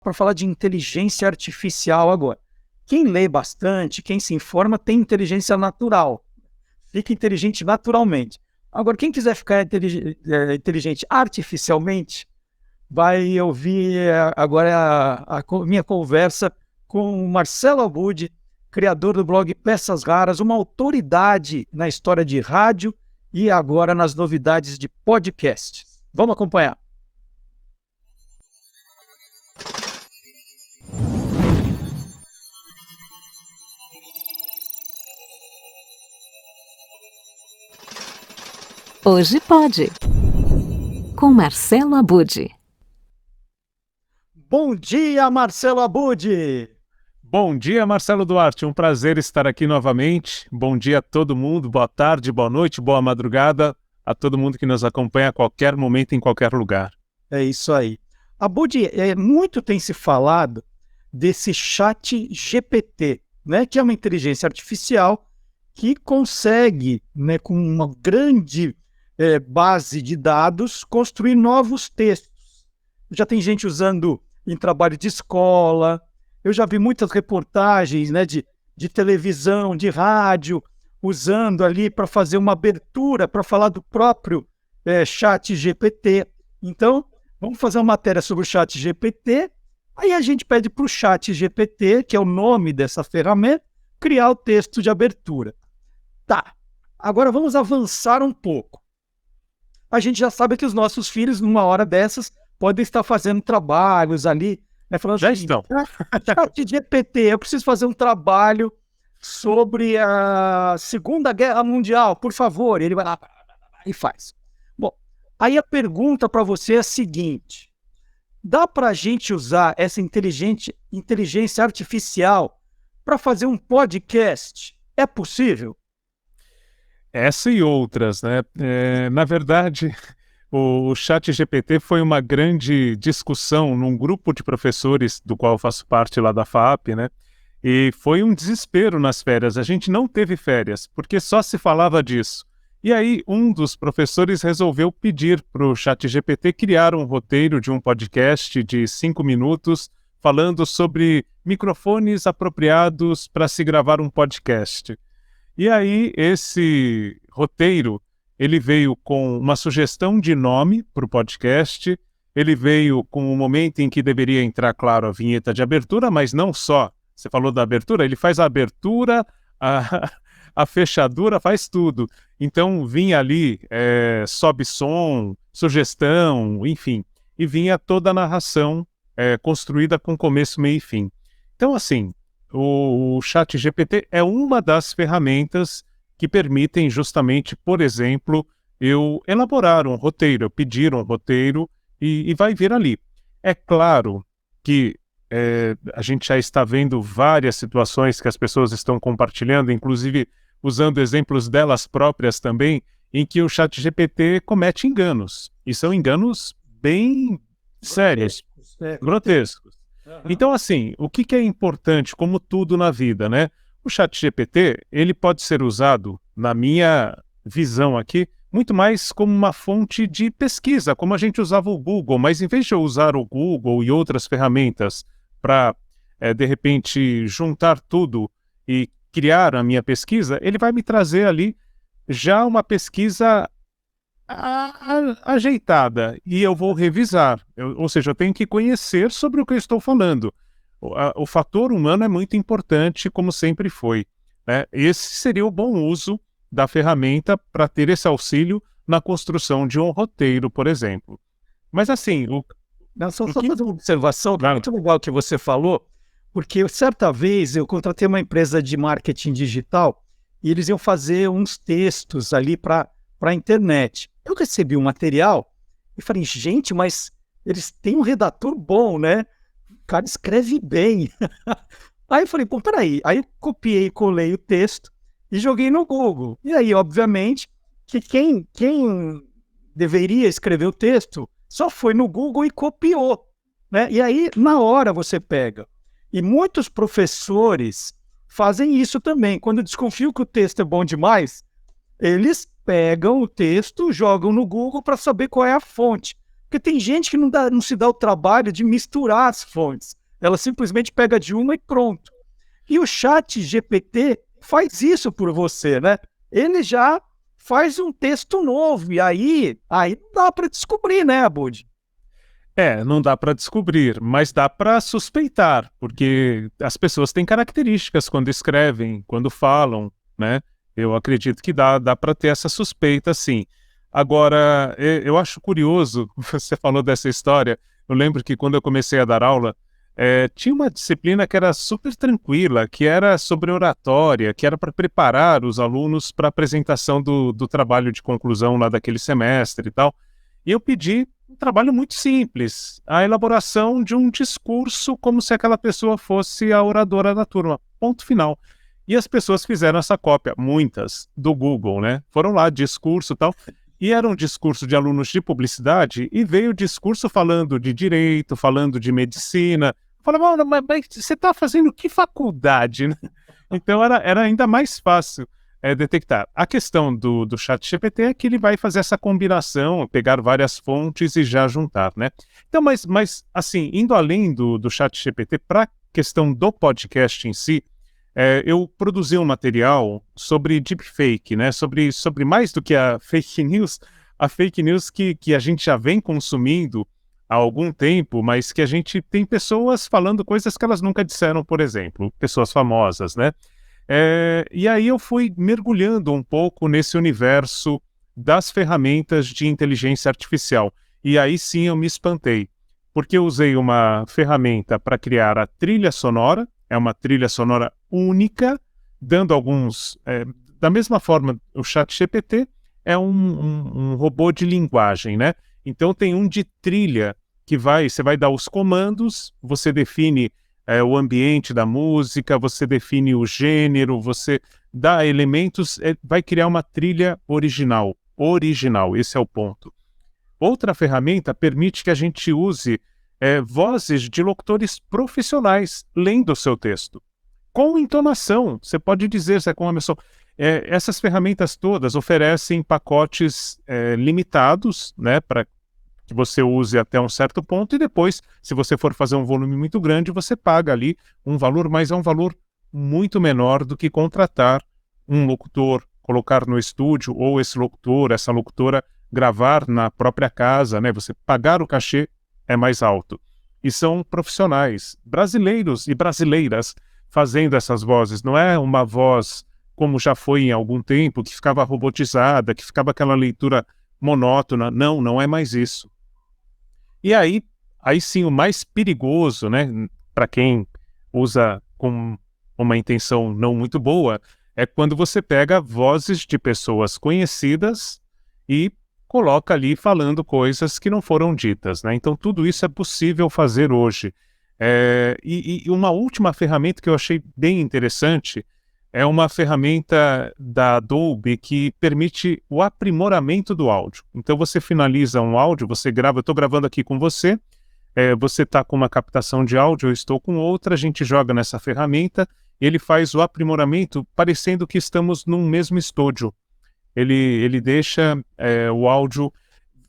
para falar de inteligência artificial agora. Quem lê bastante, quem se informa, tem inteligência natural. Fica inteligente naturalmente. Agora, quem quiser ficar inteligente artificialmente, vai ouvir agora a minha conversa com o Marcelo Abud, criador do blog Peças Raras, uma autoridade na história de rádio e agora nas novidades de podcast. Vamos acompanhar. Hoje pode, com Marcelo Abud. Bom dia, Marcelo Abud! Bom dia, Marcelo Duarte. Um prazer estar aqui novamente. Bom dia a todo mundo, boa tarde, boa noite, boa madrugada a todo mundo que nos acompanha a qualquer momento, em qualquer lugar. É isso aí. Abud, muito tem se falado desse chat GPT, né, que é uma inteligência artificial que consegue, né, com uma grande base de dados, construir novos textos. Já tem gente usando em trabalho de escola, eu já vi muitas reportagens, né, de televisão, de rádio, usando ali para fazer uma abertura, para falar do próprio chat GPT. Então, vamos fazer uma matéria sobre o chat GPT, aí a gente pede para o chat GPT, que é o nome dessa ferramenta, criar o texto de abertura. Tá, agora vamos avançar um pouco. A gente já sabe que os nossos filhos, numa hora dessas, podem estar fazendo trabalhos ali, né, falando Já assim, estão. Chat GPT, eu preciso fazer um trabalho sobre a Segunda Guerra Mundial, por favor. Ele vai lá e faz. Bom, aí a pergunta para você é a seguinte: dá para a gente usar essa inteligência artificial para fazer um podcast? É possível? Essa e outras, né? Na verdade, o ChatGPT foi uma grande discussão num grupo de professores do qual eu faço parte lá da FAAP, né? E foi um desespero nas férias. A gente não teve férias, porque só se falava disso. E aí, um dos professores resolveu pedir para o ChatGPT criar um roteiro de um podcast de 5 minutos falando sobre microfones apropriados para se gravar um podcast. E aí, esse roteiro, ele veio com uma sugestão de nome para o podcast, ele veio com o momento em que deveria entrar, claro, a vinheta de abertura, mas não só. Você falou da abertura, ele faz a abertura, a fechadura, faz tudo. Então, vinha ali, sobe som, sugestão, enfim, e vinha toda a narração construída com começo, meio e fim. Então, assim, o ChatGPT é uma das ferramentas que permitem justamente, por exemplo, eu elaborar um roteiro, eu pedir um roteiro e vai vir ali. É claro que a gente já está vendo várias situações que as pessoas estão compartilhando, inclusive usando exemplos delas próprias também, em que o ChatGPT comete enganos. E são enganos bem sérios, grotescos. Então, assim, o que é importante, como tudo na vida, né? O ChatGPT, ele pode ser usado, na minha visão aqui, muito mais como uma fonte de pesquisa, como a gente usava o Google, mas em vez de eu usar o Google e outras ferramentas para, de repente, juntar tudo e criar a minha pesquisa, ele vai me trazer ali já uma pesquisa ajeitada e eu vou revisar. Ou seja, eu tenho que conhecer sobre o que eu estou falando. O fator humano é muito importante, como sempre foi, né? Esse seria o bom uso da ferramenta para ter esse auxílio na construção de um roteiro, por exemplo. Mas assim... Só fazer uma observação, claro. Muito legal que você falou, porque certa vez eu contratei uma empresa de marketing digital e eles iam fazer uns textos ali para a internet. Eu recebi um material e falei, gente, mas eles têm um redator bom, né? O cara escreve bem. Aí eu falei, pô, peraí. Aí copiei, colei o texto e joguei no Google. E aí, obviamente, que quem deveria escrever o texto só foi no Google e copiou, né? E aí, na hora, você pega. E muitos professores fazem isso também. Quando desconfiam que o texto é bom demais, eles pegam o texto, jogam no Google para saber qual é a fonte. Porque tem gente que não se dá o trabalho de misturar as fontes. Ela simplesmente pega de uma e pronto. E o chat GPT faz isso por você, né? Ele já faz um texto novo, e aí não dá para descobrir, né, Abud? Não dá para descobrir, mas dá para suspeitar, porque as pessoas têm características quando escrevem, quando falam, né? Eu acredito que dá para ter essa suspeita, sim. Agora, eu acho curioso, você falou dessa história, eu lembro que quando eu comecei a dar aula, tinha uma disciplina que era super tranquila, que era sobre oratória, que era para preparar os alunos para a apresentação do trabalho de conclusão lá daquele semestre e tal. E eu pedi um trabalho muito simples, a elaboração de um discurso como se aquela pessoa fosse a oradora da turma, ponto final. E as pessoas fizeram essa cópia, muitas, do Google, né? Foram lá, discurso e tal, e era um discurso de alunos de publicidade, e veio o discurso falando de direito, falando de medicina. Eu falava, mas você está fazendo que faculdade, né? Então era ainda mais fácil detectar. A questão do ChatGPT é que ele vai fazer essa combinação, pegar várias fontes e já juntar, né? Então, mas assim, indo além do ChatGPT, para a questão do podcast em si, eu produzi um material sobre deepfake, né? Sobre mais do que a fake news que a gente já vem consumindo há algum tempo, mas que a gente tem pessoas falando coisas que elas nunca disseram, por exemplo, pessoas famosas, né? E aí eu fui mergulhando um pouco nesse universo das ferramentas de inteligência artificial. E aí sim eu me espantei, porque eu usei uma ferramenta para criar a trilha sonora, é uma trilha sonora única, dando alguns... da mesma forma, o ChatGPT é um robô de linguagem, né? Então tem um de trilha que você vai dar os comandos, você define o ambiente da música, você define o gênero, você dá elementos, vai criar uma trilha original. Esse é o ponto. Outra ferramenta permite que a gente use vozes de locutores profissionais lendo o seu texto. Com entonação, você pode dizer, Zé, com uma pessoa... essas ferramentas todas oferecem pacotes limitados, né, para que você use até um certo ponto, e depois, se você for fazer um volume muito grande, você paga ali um valor, mas é um valor muito menor do que contratar um locutor, colocar no estúdio, ou esse locutor, essa locutora, gravar na própria casa, né? Você pagar o cachê é mais alto. E são profissionais, brasileiros e brasileiras, fazendo essas vozes. Não é uma voz, como já foi em algum tempo, que ficava robotizada, que ficava aquela leitura monótona. Não é mais isso. E aí sim, o mais perigoso, né, para quem usa com uma intenção não muito boa, é quando você pega vozes de pessoas conhecidas e coloca ali falando coisas que não foram ditas, né? Então tudo isso é possível fazer hoje. E uma última ferramenta que eu achei bem interessante é uma ferramenta da Adobe que permite o aprimoramento do áudio. Então você finaliza um áudio, você grava, eu estou gravando aqui com você, você está com uma captação de áudio, eu estou com outra, a gente joga nessa ferramenta, ele faz o aprimoramento parecendo que estamos num mesmo estúdio. Ele deixa o áudio,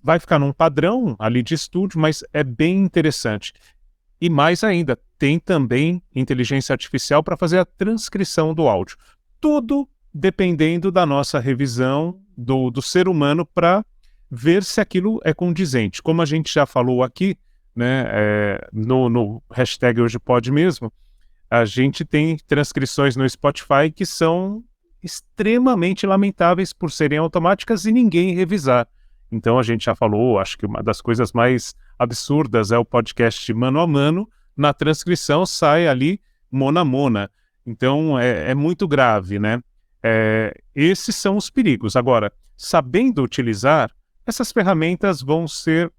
vai ficar num padrão ali de estúdio, mas é bem interessante. E mais ainda, tem também inteligência artificial para fazer a transcrição do áudio. Tudo dependendo da nossa revisão do ser humano para ver se aquilo é condizente. Como a gente já falou aqui, né, no hashtag Hoje Pode mesmo, a gente tem transcrições no Spotify que são extremamente lamentáveis por serem automáticas e ninguém revisar. Então a gente já falou, acho que uma das coisas mais absurdas é o podcast mano a mano, na transcrição sai ali mona a mona. Então é muito grave, né? Esses são os perigos. Agora, sabendo utilizar, essas ferramentas vão ser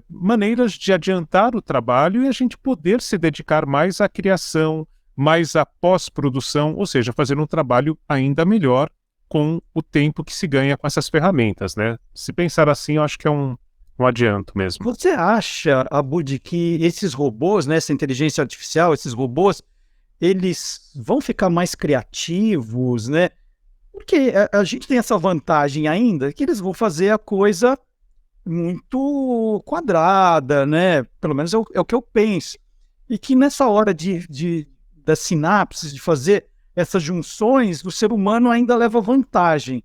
maneiras de adiantar o trabalho e a gente poder se dedicar mais à criação, mais à pós-produção, ou seja, fazer um trabalho ainda melhor com o tempo que se ganha com essas ferramentas, né? Se pensar assim, eu acho que é um adianto mesmo. Você acha, Abud, que esses robôs, né, essa inteligência artificial, esses robôs, eles vão ficar mais criativos, né? Porque a gente tem essa vantagem ainda, que eles vão fazer a coisa muito quadrada, né? Pelo menos é o que eu penso. E que nessa hora das sinapses, de fazer essas junções, o ser humano ainda leva vantagem.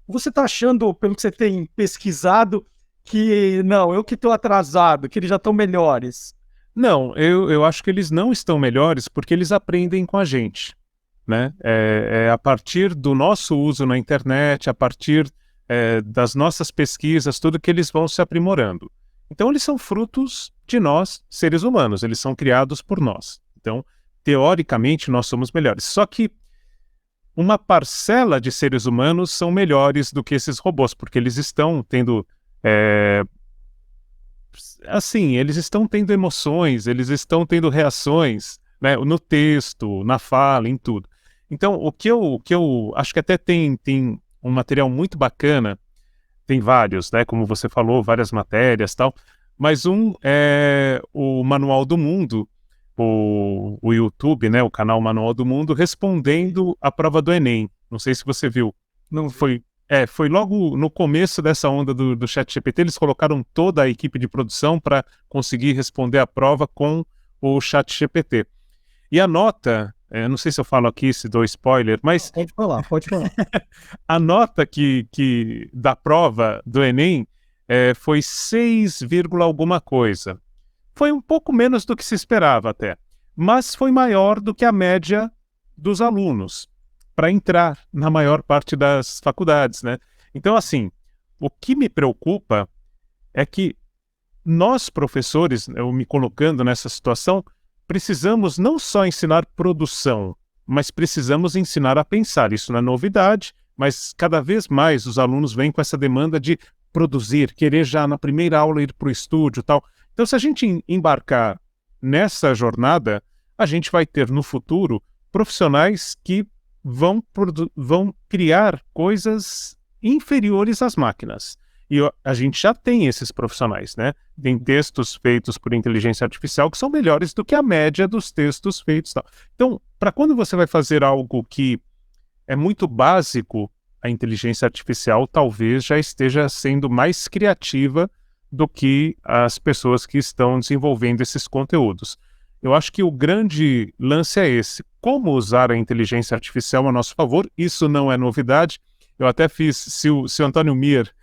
Você está achando, pelo que você tem pesquisado, que não, eu que estou atrasado, que eles já estão melhores? Não, eu acho que eles não estão melhores porque eles aprendem com a gente, né? É a partir do nosso uso na internet, a partir das nossas pesquisas, tudo que eles vão se aprimorando. Então, eles são frutos de nós, seres humanos, eles são criados por nós. Então, teoricamente, nós somos melhores. Só que uma parcela de seres humanos são melhores do que esses robôs, porque eles estão tendo... assim, eles estão tendo emoções, eles estão tendo reações, né, no texto, na fala, em tudo. Então, o que eu acho que até tem um material muito bacana, tem vários, né, como você falou, várias matérias e tal, mas um é o Manual do Mundo, o YouTube, né, o canal Manual do Mundo, respondendo a prova do Enem. Não sei se você viu. Não Foi logo no começo dessa onda do ChatGPT, eles colocaram toda a equipe de produção para conseguir responder a prova com o ChatGPT. E a nota, não sei se eu falo aqui, se dou spoiler, mas Pode falar. a nota da prova do Enem foi 6, alguma coisa. Foi um pouco menos do que se esperava até, mas foi maior do que a média dos alunos para entrar na maior parte das faculdades, né? Então, assim, o que me preocupa é que nós, professores, eu me colocando nessa situação, precisamos não só ensinar produção, mas precisamos ensinar a pensar. Isso não é novidade, mas cada vez mais os alunos vêm com essa demanda de produzir, querer já na primeira aula ir para o estúdio e tal. Então, se a gente embarcar nessa jornada, a gente vai ter no futuro profissionais que vão criar coisas inferiores às máquinas. E a gente já tem esses profissionais, né? Tem textos feitos por inteligência artificial que são melhores do que a média dos textos feitos. Tal. Então, para quando você vai fazer algo que é muito básico, a inteligência artificial talvez já esteja sendo mais criativa do que as pessoas que estão desenvolvendo esses conteúdos. Eu acho que o grande lance é esse. Como usar a inteligência artificial a nosso favor? Isso não é novidade. Eu até fiz, se o Antônio Mir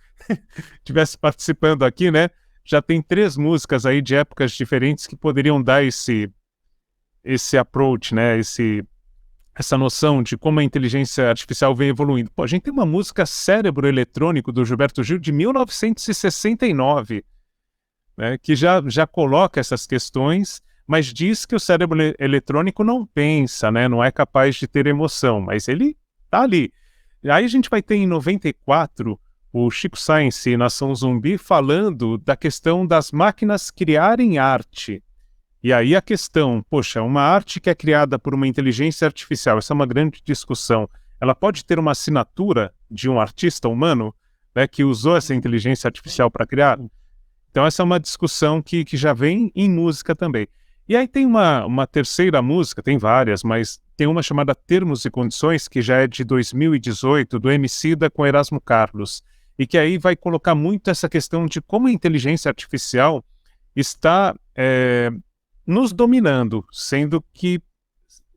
estivesse participando aqui, né? Já tem 3 músicas aí de épocas diferentes que poderiam dar esse approach, né? Essa noção de como a inteligência artificial vem evoluindo. Pô, a gente tem uma música Cérebro Eletrônico do Gilberto Gil de 1969, né? Que já coloca essas questões, mas diz que o cérebro eletrônico não pensa, né? Não é capaz de ter emoção, mas ele tá ali. Aí a gente vai ter em 94 o Chico Science e Nação Zumbi falando da questão das máquinas criarem arte. E aí a questão, poxa, uma arte que é criada por uma inteligência artificial, essa é uma grande discussão, ela pode ter uma assinatura de um artista humano, né, que usou essa inteligência artificial para criar? Então essa é uma discussão que já vem em música também. E aí tem uma terceira música, tem várias, mas tem uma chamada Termos e Condições, que já é de 2018, do Emicida com Erasmo Carlos, e que aí vai colocar muito essa questão de como a inteligência artificial está nos dominando, sendo que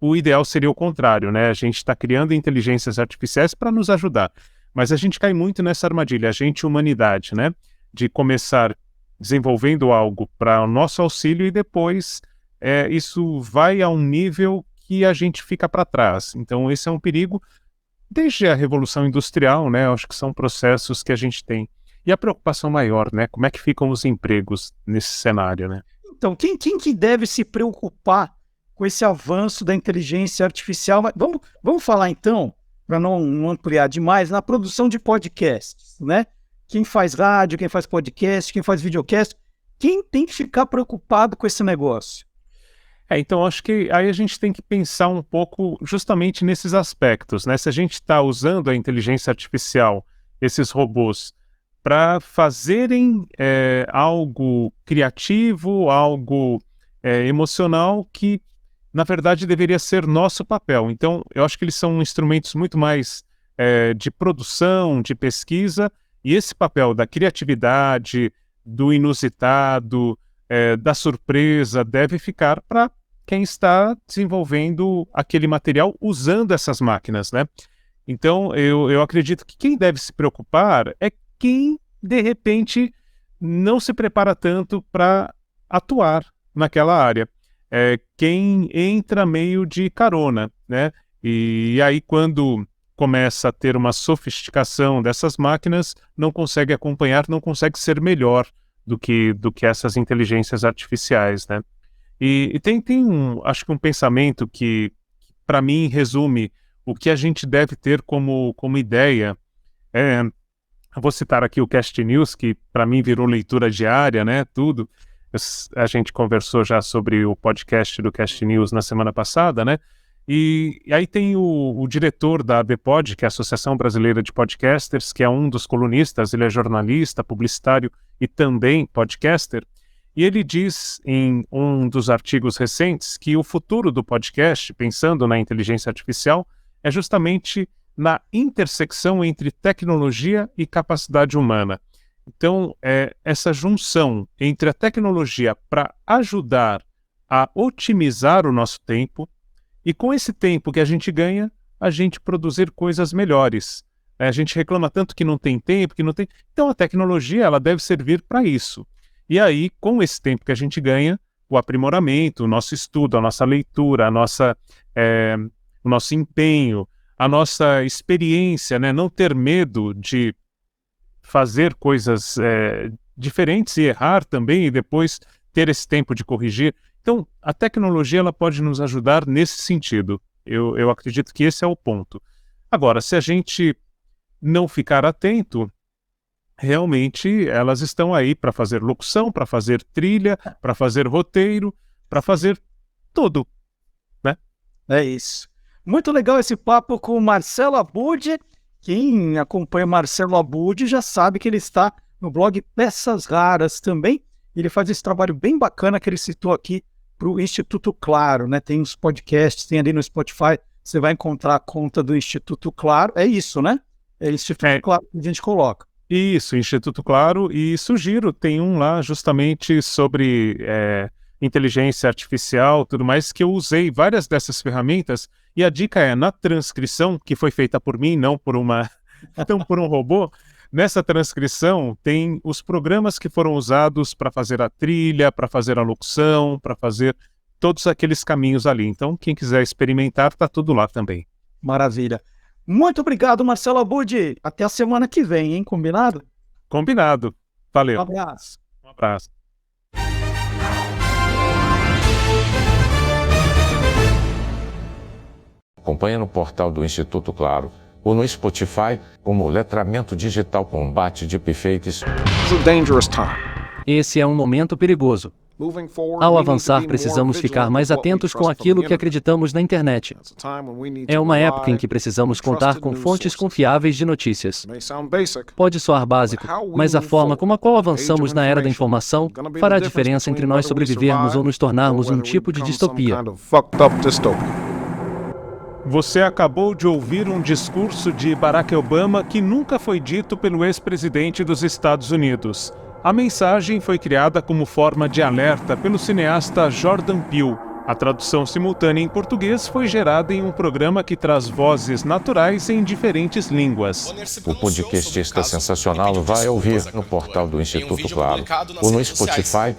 o ideal seria o contrário, né? A gente está criando inteligências artificiais para nos ajudar, mas a gente cai muito nessa armadilha, a gente, humanidade, né? De começar desenvolvendo algo para o nosso auxílio e depois isso vai a um nível que a gente fica para trás. Então esse é um perigo desde a Revolução Industrial, né? Acho que são processos que a gente tem. E a preocupação maior, né? Como é que ficam os empregos nesse cenário, né? Então, quem que deve se preocupar com esse avanço da inteligência artificial? Vamos falar então, para não ampliar demais, na produção de podcasts, né? Quem faz rádio, quem faz podcast, quem faz videocast, quem tem que ficar preocupado com esse negócio? Então acho que aí a gente tem que pensar um pouco justamente nesses aspectos, né? Se a gente está usando a inteligência artificial, esses robôs, para fazerem algo criativo, algo emocional que, na verdade, deveria ser nosso papel. Então, eu acho que eles são instrumentos muito mais de produção, de pesquisa, e esse papel da criatividade, do inusitado, da surpresa, deve ficar para quem está desenvolvendo aquele material usando essas máquinas, né? Então, eu acredito que quem deve se preocupar é quem, de repente, não se prepara tanto para atuar naquela área. Quem entra meio de carona, né? E aí, quando começa a ter uma sofisticação dessas máquinas, não consegue acompanhar, não consegue ser melhor do que essas inteligências artificiais, né? E tem acho que um pensamento que para mim, resume o que a gente deve ter como ideia. Eu vou citar aqui o Cast News, que para mim virou leitura diária, né? Tudo. A gente conversou já sobre o podcast do Cast News na semana passada, né? E aí tem o diretor da ABPOD, que é a Associação Brasileira de Podcasters, que é um dos colunistas, ele é jornalista, publicitário e também podcaster. E ele diz em um dos artigos recentes que o futuro do podcast, pensando na inteligência artificial, é justamente na intersecção entre tecnologia e capacidade humana. Então, essa junção entre a tecnologia para ajudar a otimizar o nosso tempo e com esse tempo que a gente ganha, a gente produzir coisas melhores. A gente reclama tanto que não tem tempo, que não tem... Então, a tecnologia ela deve servir para isso. E aí, com esse tempo que a gente ganha, o aprimoramento, o nosso estudo, a nossa leitura, o nosso empenho, a nossa experiência, né? Não ter medo de fazer coisas diferentes e errar também, e depois ter esse tempo de corrigir. Então, a tecnologia ela pode nos ajudar nesse sentido. Eu acredito que esse é o ponto. Agora, se a gente não ficar atento, realmente elas estão aí para fazer locução, para fazer trilha, para fazer roteiro, para fazer tudo, né? É isso. Muito legal esse papo com o Marcelo Abud. Quem acompanha o Marcelo Abud já sabe que ele está no blog Peças Raras também. Ele faz esse trabalho bem bacana que ele citou aqui para o Instituto Claro, né? Tem os podcasts, tem ali no Spotify, você vai encontrar a conta do Instituto Claro. É isso, né? É Instituto Claro que a gente coloca. Isso, Instituto Claro, e sugiro, tem um lá justamente sobre inteligência artificial, tudo mais, que eu usei várias dessas ferramentas, e a dica é, na transcrição, que foi feita por mim, não por por um robô, nessa transcrição tem os programas que foram usados para fazer a trilha, para fazer a locução, para fazer todos aqueles caminhos ali. Então, quem quiser experimentar, está tudo lá também. Maravilha. Muito obrigado, Marcelo Abud. Até a semana que vem, hein? Combinado? Combinado. Valeu. Um abraço. Um abraço. Acompanhe no portal do Instituto Claro ou no Spotify como Letramento Digital Combate Deepfakes. Esse é um momento perigoso. Ao avançar, precisamos ficar mais atentos com aquilo que acreditamos na internet. É uma época em que precisamos contar com fontes confiáveis de notícias. Pode soar básico, mas a forma como a qual avançamos na era da informação fará a diferença entre nós sobrevivermos ou nos tornarmos um tipo de distopia. Você acabou de ouvir um discurso de Barack Obama que nunca foi dito pelo ex-presidente dos Estados Unidos. A mensagem foi criada como forma de alerta pelo cineasta Jordan Peele. A tradução simultânea em português foi gerada em um programa que traz vozes naturais em diferentes línguas. O podcast está sensacional, vai ouvir no portal do Instituto Claro ou no Spotify